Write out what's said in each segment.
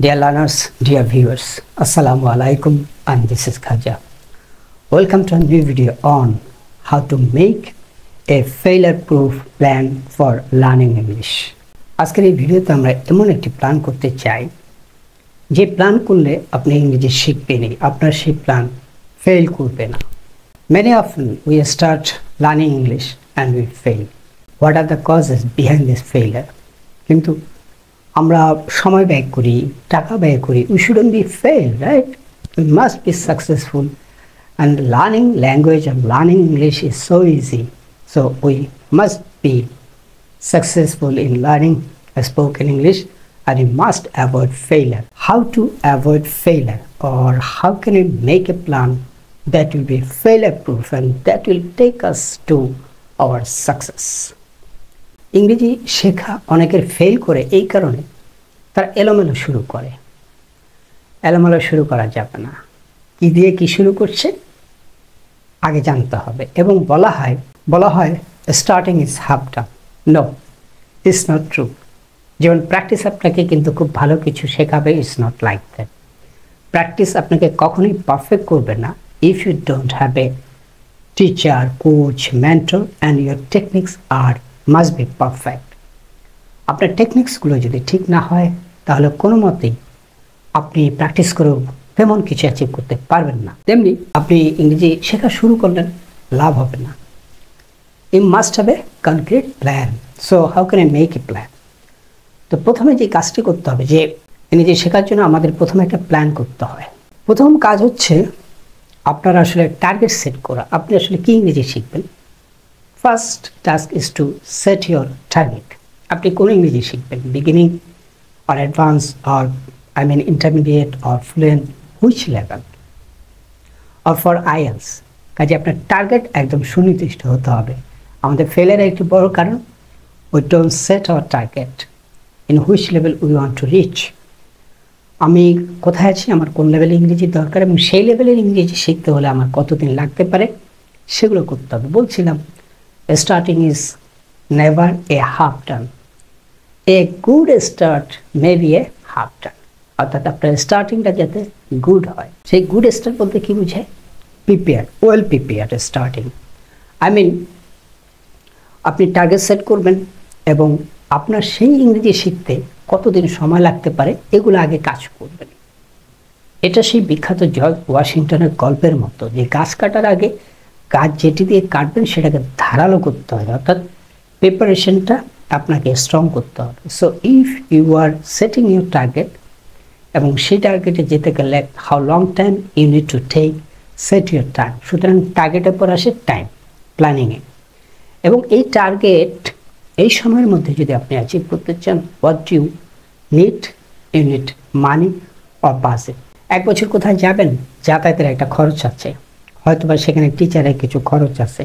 Dear learners, dear viewers, Assalamu alaikum, and this is Khaja. Welcome to a new video on how to make a failure-proof plan for learning English. আজকের এই ভিডিওতে আমরা এমন একটি plan করতে চাই যে প্ল্যান করলে আপনি ইংরেজি শিখবেনই, আপনার সেই প্ল্যান ফেল করবে না। Many often we start learning English and we fail. What are the causes behind this failure? কিন্তু আমরা সময় ব্যয় করি, টাকা ব্যয় করি, we shouldn't be fail, right? We must be successful, and learning language and learning English is so easy, so we must be successful in learning spoken English, and we must avoid failure. How to avoid failure, or how can we make a plan that will be failure proof and that will take us to our success? ইংরেজি শেখা অনেকের fail করে এই কারণে তারা এলোমেলো শুরু করে। এলোমেলো শুরু করা যাবে না। কি দিয়ে কি শুরু করছে আগে জানতে হবে। এবং বলা হয় starting is half done. No, it's not true. যেমন প্র্যাকটিস আপনাকে কিন্তু খুব ভালো কিছু শেখাবে, it's not like that. Practice আপনাকে কখনোই পারফেক্ট করবে না if you don't have a teacher, coach, mentor, and your techniques are must be perfect. আপনার টেকনিক্সগুলো যদি ঠিক না হয় তাহলে কোনো মতেই আপনি প্র্যাকটিস করেও তেমন কিছু অ্যাচিভ করতে পারবেন না। তেমনি আপনি ইংরেজি শেখা শুরু করলেন, লাভ হবে না। You must have a concrete plan. So how can I make a plan? তো প্রথমে যে কাজটি করতে হবে, যে ইংরেজি শেখার জন্য আমাদের প্রথমে একটা প্ল্যান করতে হয়। প্রথম কাজ হচ্ছে আপনার আসলে টার্গেট সেট করা। আপনি আসলে কি ইংরেজি শিখবেন। First task is to set your target. আপনি কোন ইংরেজি শিখবেন, beginning or advanced or intermediate or fluent, which level, or for IELTS। কাজে আপনার টার্গেট একদম সুনির্দিষ্ট হতে হবে। আমাদের ফেলের একটি বড় কারণ we don't set our target in which level we want to reach। আমি কোথায় আছি, আমার কোন লেভেলে ইংরেজি দরকার এবং সেই লেভেলের ইংরেজি শিখতে হলে আমার কতদিন লাগতে পারে সেগুলো করতে হবে। বলছিলাম starting is never a half done. A good start may be a half done. অর্থাৎ আপনার স্টার্টিংটা যাতে গুড হয়। সেই গুড স্টার্ট বলতে কি বোঝায়? Prepare, well prepared starting. আপনি টার্গেট সেট করবেন এবং আপনার সেই ইংরেজি শিখতে কতদিন সময় লাগতে পারে এগুলো আগে কাজ করবেন। এটা সেই বিখ্যাত জর্জ ওয়াশিংটনের গল্পের মতো, যে গাছ কাটার আগে গাছ যেটি দিয়ে কাটবেন সেটাকে ধারালো করতে হবে, অর্থাৎ প্রিপারেশনটা আপনাকে স্ট্রং করতে হবে। So if you are setting your target এবং সেই টার্গেটে যেতে গেলে how long time you need to take, set your time. সুতরাং টার্গেটের পর আসে টাইম, প্ল্যানিংয়ে। এবং এই টার্গেট এই সময়ের মধ্যে যদি আপনি অ্যাচিভ করতে চান, what you need money or budget. এক বছর কোথায় যাবেন, যাতায়াতের একটা খরচ আছে, হয়তোবা সেখানে টিচারের কিছু খরচ আছে,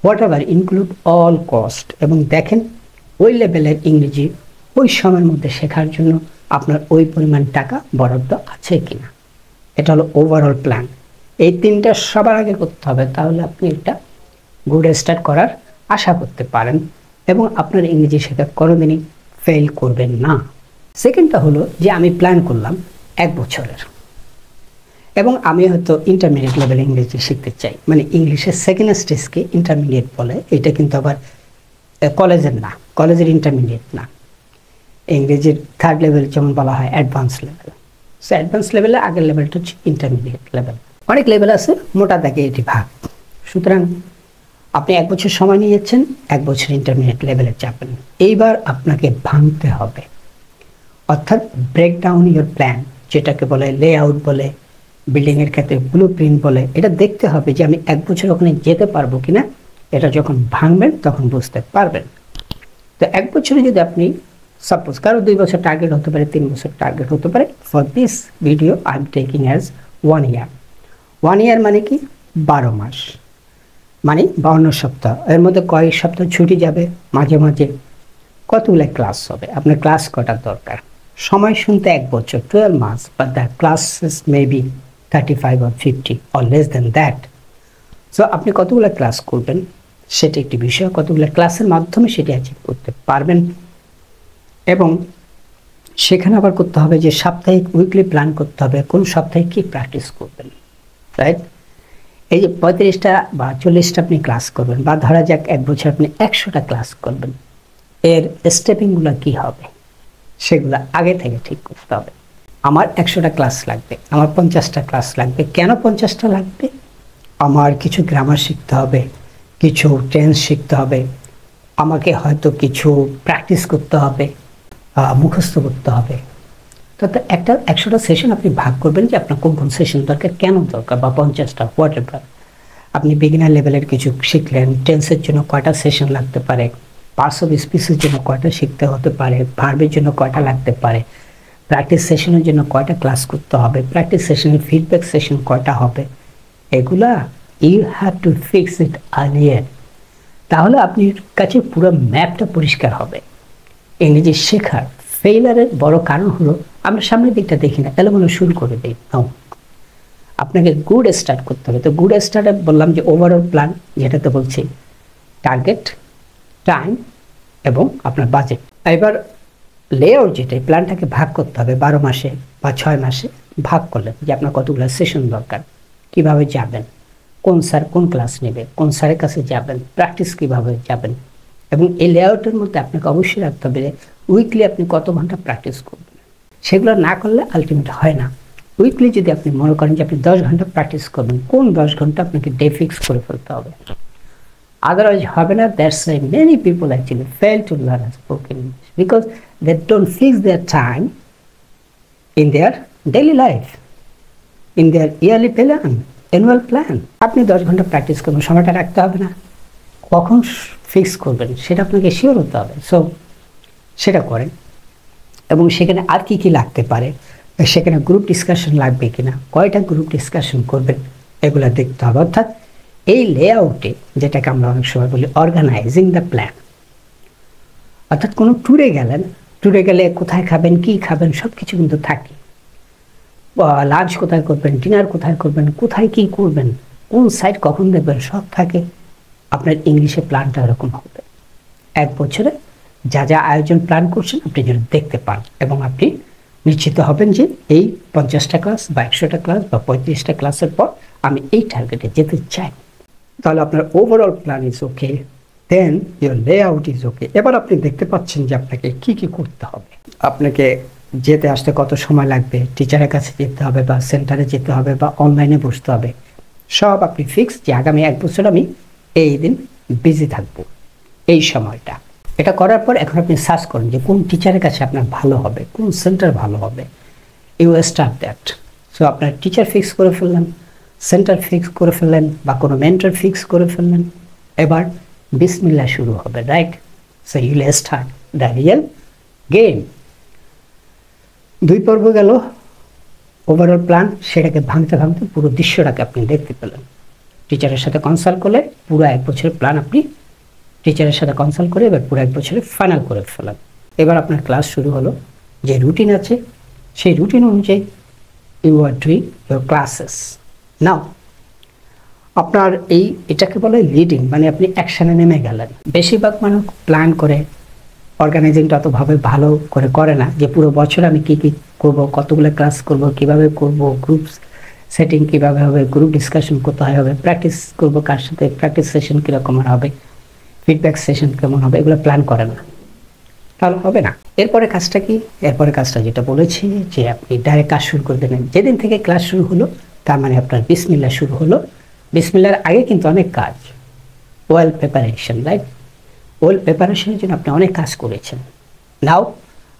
what ever, include all cost. এবং দেখেন ওই লেভেলের ইংরেজি ওই সময়ের মধ্যে শেখার জন্য আপনার ওই পরিমাণ টাকা বরাদ্দ আছে কিনা। এটা হলো ওভারঅল প্ল্যান। এই তিনটা সবার আগে করতে হবে, তাহলে আপনি একটা গুড স্টার্ট করার আশা করতে পারেন এবং আপনার ইংরেজি শেখা কোনোদিনই ফেল করবেন না। সেকেন্ডটা হলো যে আমি প্ল্যান করলাম 1 বছরের এবং আমি হয়তো ইন্টারমিডিয়েট লেভেলে ইংরেজি শিখতে চাই, মানে ইংলিশের সেকেন্ড স্টেজকে ইন্টারমিডিয়েট বলে। এটা কিন্তু আবার কলেজের না, কলেজের ইন্টারমিডিয়েট না। ইংরেজির থার্ড লেভেল যেমন বলা হয় অ্যাডভান্স লেভেল। সো অ্যাডভান্স লেভেলে আগের লেভেলটা হচ্ছে ইন্টারমিডিয়েট লেভেল। অনেক লেভেল আছে, মোটা দাগে এটি ভাগ। সুতরাং আপনি 1 বছর সময় নিয়েছেন, 1 বছর ইন্টারমিডিয়েট লেভেলে যাবেন। এইবার আপনাকে ভাঙতে হবে, অর্থাৎ ব্রেক ডাউন ইউর প্ল্যান, যেটাকে বলে লে আউট বলে, বিল্ডিংয়ের ক্ষেত্রে ব্লু প্রিন্ট বলে। এটা দেখতে হবে যে আমি 1 বছর ওখানে যেতে পারবো কিনা। এটা যখন ভাঙবেন তখন বুঝতে পারবেন। তো 1 বছরে যদি আপনি সাপোজ কারো 2 বছর টার্গেট হতে পারে, 3 বছর টার্গেট হতে পারে। For this video I am taking as 1 ইয়ার। 1 ইয়ার মানে কি? 12 মাস, মানে 52 সপ্তাহ। এর মধ্যে কয়েক সপ্তাহ ছুটি যাবে, মাঝে মাঝে কতগুলো ক্লাস হবে, আপনার ক্লাস কটার দরকার। সময় শুনতে 1 বছর, 12 months, but the classes may be 35 or 50 or less than that. So আপনি কতগুলো ক্লাস করবেন সেটা একটি বিষয়, কতগুলো ক্লাসের মাধ্যমে সেটি অ্যাচিভ করতে পারবেন এবং সেখানে আবার করতে হবে যে সাপ্তাহিক উইকলি প্ল্যান করতে হবে কোন সপ্তাহে কি প্র্যাকটিস করবেন, রাইট? এই যে 35টা বা 40টা আপনি ক্লাস করবেন, বা ধরা যাক এক বছর আপনি 100টা ক্লাস করবেন, এর স্টেপিংগুলো কি হবে সেগুলো আগে থেকে ঠিক করতে হবে। আমার 100টা ক্লাস লাগবে, আমার 50টা ক্লাস লাগবে। কেন 50টা লাগবে? আমার কিছু গ্রামার শিখতে হবে, কিছু টেন্স শিখতে হবে, আমাকে হয়তো কিছু প্র্যাকটিস করতে হবে, মুখস্থ করতে হবে। তো একটা 100টা সেশন আপনি ভাগ করবেন যে আপনার কোন কোন সেশন দরকার, কেন দরকার, বা 50টা হোয়াট এভার। আপনি বিগিনার লেভেলের কিছু শিখলেন, টেন্সের জন্য কয়টা সেশন লাগতে পারে, পার্টস অফ স্পিচের জন্য কয়টা শিখতে হতে পারে, ভার্বের জন্য কয়টা লাগতে পারে, প্র্যাকটিস সেশনের জন্য কয়টা ক্লাস করতে হবে, প্র্যাকটিস সেশনের ফিডব্যাক সেশন কয়টা হবে, এগুলা you have to fix it earlier. তাহলে আপনার কাছে পুরো ম্যাপটা পরিষ্কার হবে। ইংরেজি শেখার ফেইলারের বড় কারণ হলো আমরা সামনের দিকটা দেখি না, এলোমেলো শুরু করে দিই। আপনাকে গুড স্টার্ট করতে হবে। তো গুড স্টার্টে বললাম যে ওভারঅল প্ল্যান, যেটাতে বলছি টার্গেট, টাইম এবং আপনার বাজেট। এবার লেআউট, যেটা প্ল্যানটাকে ভাগ করতে হবে 12 মাসে বা 6 মাসে ভাগ করলেন যে আপনার কতগুলো সেশন দরকার, কিভাবে যাবেন, কোন স্যার কোন ক্লাস নেবে, কোন স্যারের কাছে যাবেন, প্র্যাকটিস কিভাবে যাবেন। এবং এই লেআউটের মধ্যে আপনাকে অবশ্যই রাখতে হবে যে উইকলি আপনি কত ঘন্টা প্র্যাকটিস করবেন। সেগুলো না করলে আলটিমেট হয় না। উইকলি যদি আপনি মনে করেন যে আপনি 10 ঘন্টা প্র্যাকটিস করবেন, কোন 10 ঘন্টা আপনাকে ডে ফিক্স করে ফেলতে হবে, আদারওয়াইজ হবে না। That's why many people actually fail to learn spoken English, because they don't fix their time in their daily life, in their yearly plan, annual plan. আপনি 10 ঘন্টা প্র্যাকটিস করবেন, সময়টা রাখতে হবে না? কখন ফিক্স করবেন সেটা আপনাকে শিওর হতে হবে। সো সেটা করেন। এবং সেখানে আর কি কি লাগতে পারে, সেখানে গ্রুপ ডিসকাশন লাগবে কিনা, কয়টা গ্রুপ ডিসকাশন করবেন, এগুলো দেখতে হবে। অর্থাৎ এই লেআউটে, যেটাকে আমরা অনেক সময় বলি অর্গানাইজিং দ্য প্ল্যান, অর্থাৎ কোনো ট্যুরে গেলেন, ট্যুরে গেলে কোথায় খাবেন, কি খাবেন, সব কিছু কিন্তু থাকে। লাঞ্চ কোথায় করবেন, ডিনার কোথায় করবেন, কোথায় কি করবেন, কোন সাইট কখন দেখবেন, সব থাকে। আপনার ইংলিশে প্ল্যানটা এরকম হবে। এক বছরে যা যা আয়োজন প্ল্যান করছেন আপনি যেন দেখতে পান, এবং আপনি নিশ্চিত হবেন যে এই 50টা ক্লাস বা 100টা ক্লাস বা 35টা ক্লাসের পর আমি এই টার্গেটে যেতে চাই। তাহলে আপনার overall plan is okay, then your layout is okay. এবার আপনি দেখতে পাচ্ছেন যে আপনাকে কি কি করতে হবে। আপনাকে যেতে আসতে কত সময় লাগবে, টিচারের কাছে যেতে হবে বা সেন্টারে যেতে হবে বা অনলাইনে বসতে হবে, সব আপনি ফিক্স যে আগামী 1 বছর আমি এই দিন বিজি থাকবো, এই সময়টা। এটা করার পর এখন আপনি সার্চ করেন যে কোন টিচারের কাছে আপনার ভালো হবে, কোন সেন্টার ভালো হবে। You start that. সো আপনার টিচার ফিক্স করে ফেললেন, সেন্টার ফিক্স করে ফেললেন, বা কোনো মেন্টর ফিক্স করে ফেললেন। এবার বিসমিল্লাহ শুরু হবে, right? So you will start the real game. 2 পর্ব গেল ওভারঅল প্ল্যান, সেটাকে ভাঙতে ভাঙতে পুরো দৃশ্যটাকে আপনি দেখতে পেলেন। টিচারের সাথে কনসাল্ট করলে পুরো 1 বছরের প্ল্যান আপনি টিচারের সাথে কনসাল্ট করে এবার পুরো 1 বছরে ফাইনাল করে ফেলেন। এবার আপনার ক্লাস শুরু হলো, যে রুটিন আছে সেই রুটিন অনুযায়ী you are doing your classes. Now আপনার এটাকে বলে লিডিং, মানে আপনি অ্যাকশানে নেমে গেলেন। বেশিরভাগ মানুষ প্ল্যান করে, অর্গানাইজিংটা অতভাবে ভালো করে না, যে পুরো বছর আমি কী কী করবো, কতগুলো ক্লাস করব, কিভাবে করব, গ্রুপ সেটিং কীভাবে হবে, গ্রুপ ডিসকাশন কোথায় হবে, প্র্যাকটিস করব কার সাথে, প্র্যাকটিস সেশন কীরকম হবে, ফিডব্যাক সেশন কেমন হবে, এগুলো প্ল্যান করে না, তাহলে হবে না। এরপরে কাজটা কি? এরপরে কাজটা যেটা বলেছি যে আপনি ডাইরেক্ট কাজ শুরু করে দেবেন। যেদিন থেকে ক্লাস শুরু হলো তার মানে আপনার বিসমিল্লাহ শুরু হলো। বিসমিল্লাহর আগে কিন্তু অনেক কাজ, ওয়েল প্রিপারেশন, রাইট? ওয়েল প্রিপারেশনের জন্য আপনি অনেক কাজ করেছেন। নাও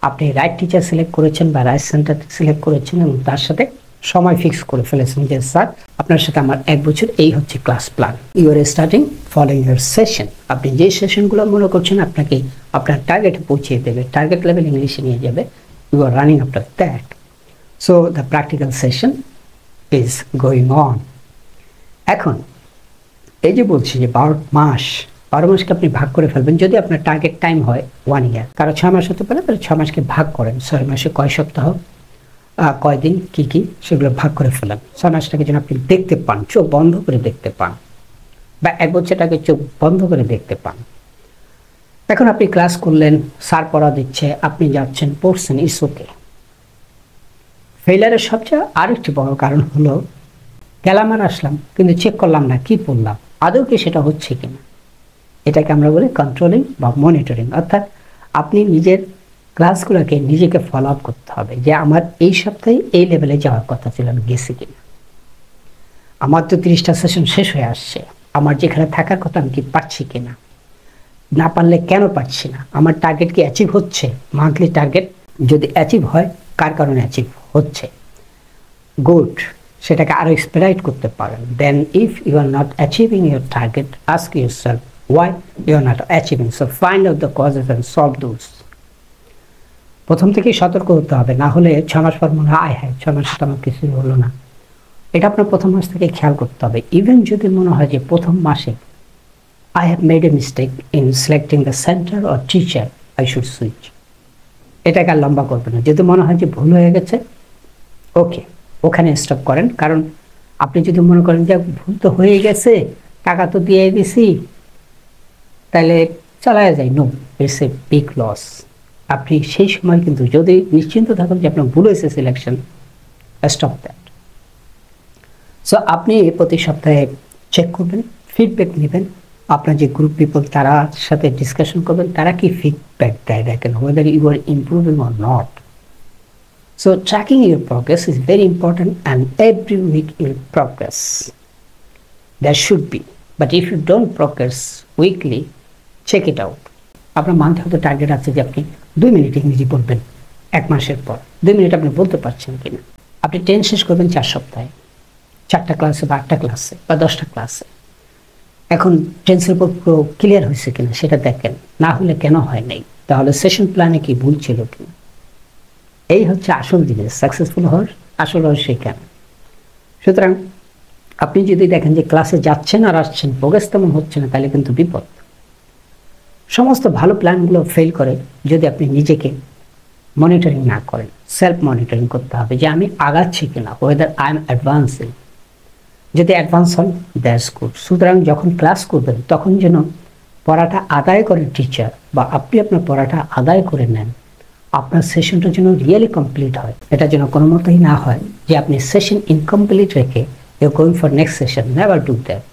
আপনি রাইট টিচার সিলেক্ট করেছেন বা রাইট সেন্টার সিলেক্ট করেছেন, এবং তার সাথে সময় ফিক্স করে ফেলেছেন যে স্যার আপনার সাথে আমার 1 বছর এই হচ্ছে class plan. You are starting following your session. আপনি যে সেশনগুলো মনে করছেন আপনাকে আপনার টার্গেটে পৌঁছে দেবে, টার্গেট লেভেল ইংলিশে নিয়ে যাবে, you are running after that. So the practical session is going on. এখন এই যে বলছি যে 12 মাসকে আপনি ভাগ করে ফেলবেন। যদি আপনার টার্গেট টাইম হয় 1 ইয়ার, কারো 6 মাস হতে পারে, তাহলে 6 মাসকে ভাগ করেন। 6 মাসে কয় সপ্তাহ, কয়দিন, কি সেগুলো ভাগ করে ফেলেন। 6 মাসটাকে যেন আপনি দেখতে পান, চোখ বন্ধ করে দেখতে পান, বা 1 বছরটাকে চোখ বন্ধ করে দেখতে পান। এখন আপনি ক্লাস করলেন, স্যার পড়া দিচ্ছে, আপনি যাচ্ছেন, পড়ছেন, ইটস ওকে। ফেইলারের সবচেয়ে আরেকটি বড় কারণ হলো গেলাম আর আসলাম, কিন্তু চেক করলাম না কি পড়লাম, আদৌ কি সেটা হচ্ছে কিনা। এটাকে আমরা বলি কন্ট্রোলিং বা মনিটরিং। অর্থাৎ আপনি নিজের ক্লাসগুলোকে নিজেকে ফলো আপ করতে হবে যে আমার এই সপ্তাহে এই লেভেলে যাওয়ার কথা ছিল, আমি গেছি কিনা। আমার তো 30টা সেশন শেষ হয়ে আসছে, আমার যেখানে থাকার কথা আমি কি পারছি কিনা, না পারলে কেন পারছি না, আমার টার্গেট কি অ্যাচিভ হচ্ছে, মান্থলি টার্গেট যদি অ্যাচিভ হয় কার কারণে অ্যাচিভ হচ্ছে, গুড, সেটাকে আরো এক্সপেরাইট করতে পারেন। Then if you are not achieving your target, ask yourself why you are not achieving, so find out the causes and solve those. প্রথম থেকেই সতর্ক হতে হবে, না হলে 6 মাস পর মনে হয় হ্যাঁ 6 মাসে তো আমার কিছুই হলো না। এটা আপনার প্রথম মাস থেকে খেয়াল করতে হবে। ইভেন যদি মনে হয় যে প্রথম মাসে I have made a mistake in selecting the center or teacher, I should switch, এটাকে আর লম্বা করবেন না। যদি মনে হয় যে ভুল হয়ে গেছে, ওকে, ওখানে স্টপ করেন। কারণ আপনি যদি মনে করেন যে ভুল তো হয়ে গেছে, টাকা তো দিয়ে দিছি, তাহলে চালায় যায়, no, it's a big loss. আপনি সেই সময় কিন্তু যদি নিশ্চিন্ত থাকেন যে আপনার ভুল হয়েছে সিলেকশন, স্টপ দ্যাট। সো আপনি প্রতি সপ্তাহে চেক করবেন, ফিডব্যাক নেবেন, আপনার যে গ্রুপ পিপল তারা সাথে ডিসকাশন করবেন, তারা কি ফিডব্যাক দেয় দেখেন, whether you are improving or not. So tracking your progress is very important, and every week you progress. There should be, but if you don't progress weekly, check it out. আপনার মান্থে হয়তো target আছে যে আপনি 2 minute ইংরেজি বলবেন, 1 মাসের পর 2 minute আপনি বলতে পারছেন কিনা। আপনি 10 শেষ করবেন 4 সপ্তাহে, 4টা ক্লাসে বা 8টা ক্লাসে বা 10টা ক্লাসে। এখন টেন্সের উপর পুরো ক্লিয়ার হয়েছে কিনা সেটা দেখেন, না হলে কেন হয় নাই, তাহলে সেশন প্ল্যানে কি ভুল ছিল কিনা। এই হচ্ছে আসল জিনিস, সাকসেসফুল হওয়ার আসল রহস্য কেন। সুতরাং আপনি যদি দেখেন যে ক্লাসে যাচ্ছেন আর আসছেন, প্রোগ্রেস তেমন হচ্ছে না, তাহলে কিন্তু বিপদ। সমস্ত ভালো প্ল্যানগুলো ফেল করে যদি আপনি নিজেকে মনিটরিং না করেন। সেলফ মনিটরিং করতে হবে যে আমি আগাচ্ছি কিনা, ওয়েদার আই এম অ্যাডভান্সিং। যদি অ্যাডভান্স হন, দ্যাটস গুড। সুতরাং যখন ক্লাস করবেন তখন যেন পড়াটা আদায় করেন টিচার, বা আপনি আপনার পড়াটা আদায় করে নেন, আপনার সেশনটা যেন রিয়েলি কমপ্লিট হয়। এটা যেন কোনো মতেই না হয় যে আপনি সেশন ইনকমপ্লিট রেখে you going for next session. Never do that.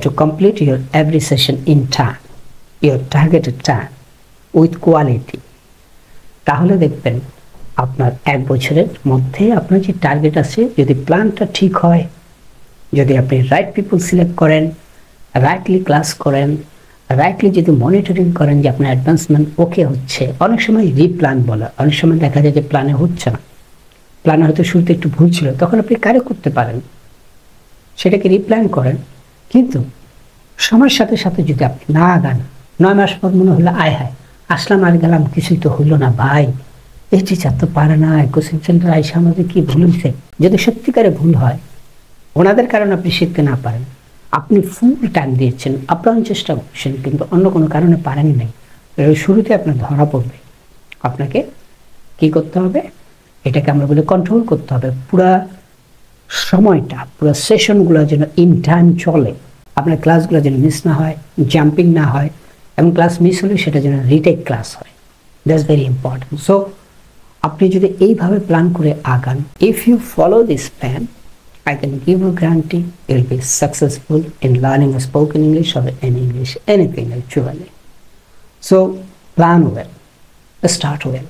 To complete your every session in time, your targeted time, with quality, তাহলে দেখবেন আপনার 1 বছরের মধ্যে আপনার যে টার্গেট আছে, যদি প্ল্যানটা ঠিক হয়, যদি আপনি রাইট পিপল সিলেক্ট করেন, রাইটলি ক্লাস করেন, রাইটলি যদি মনিটরিং করেন যে আপনার অ্যাডভান্সমেন্ট ওকে হচ্ছে। অনেক সময় রিপ্ল্যান বলা, অনেক সময় দেখা যায় যে প্ল্যানে হচ্ছে না, প্ল্যানে হয়তো শুরুতে একটু ভুল ছিল, তখন আপনি কারে করতে পারেন, সেটাকে রিপ্ল্যান করেন। কিন্তু সময়ের সাথে সাথে যদি আপনি না আগান, 9 মাস পর মনে হলো আয় হায় আসলাম আর গেলাম, কিছুই তো হইলো না, ভাই এই টিচার তো পারে না, কোচিং সেন্টার আইসা আমাদের কি ভুল হয়েছে। যদি সত্যিকারে ভুল হয়, ওনাদের কারণে আপনি শিখতে না পারেন, আপনি ফুল টাইম দিয়েছেন, আপ্রাণ চেষ্টা করছেন, কিন্তু অন্য কোনো কারণে পারেন নাই, শুরুতে আপনার ধরা পড়বে। আপনাকে কি করতে হবে, এটাকে আমরা বলি কন্ট্রোল করতে হবে। পুরা সময়টা, পুরো সেশনগুলো যেন ইন টাইম চলে, আপনার ক্লাসগুলো যেন মিস না হয়, জাম্পিং না হয়, এবং ক্লাস মিস হলে সেটা যেন রিটেক ক্লাস হয়। That's very important. সো আপনি যদি এইভাবে প্ল্যান করে আগান, if you follow this plan, I can give you guarantee you will be successful in learning spoken English or in English, anything actually. So plan well, start well.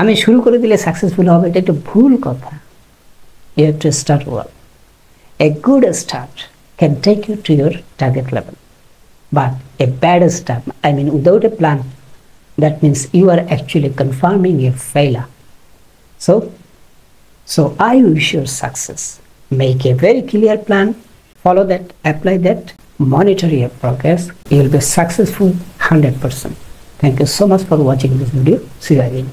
আমি শুরু করে দিলে successful হবে, এটা একটা ভুল কথা। You have to start well. A good start can take you to your target level, but a bad start, I mean without a plan, that means you are actually confirming a failure. So I wish you success. Make a very clear plan, follow that, apply that, monitor your progress. You will be successful 100%. Thank you so much for watching this video. See you again.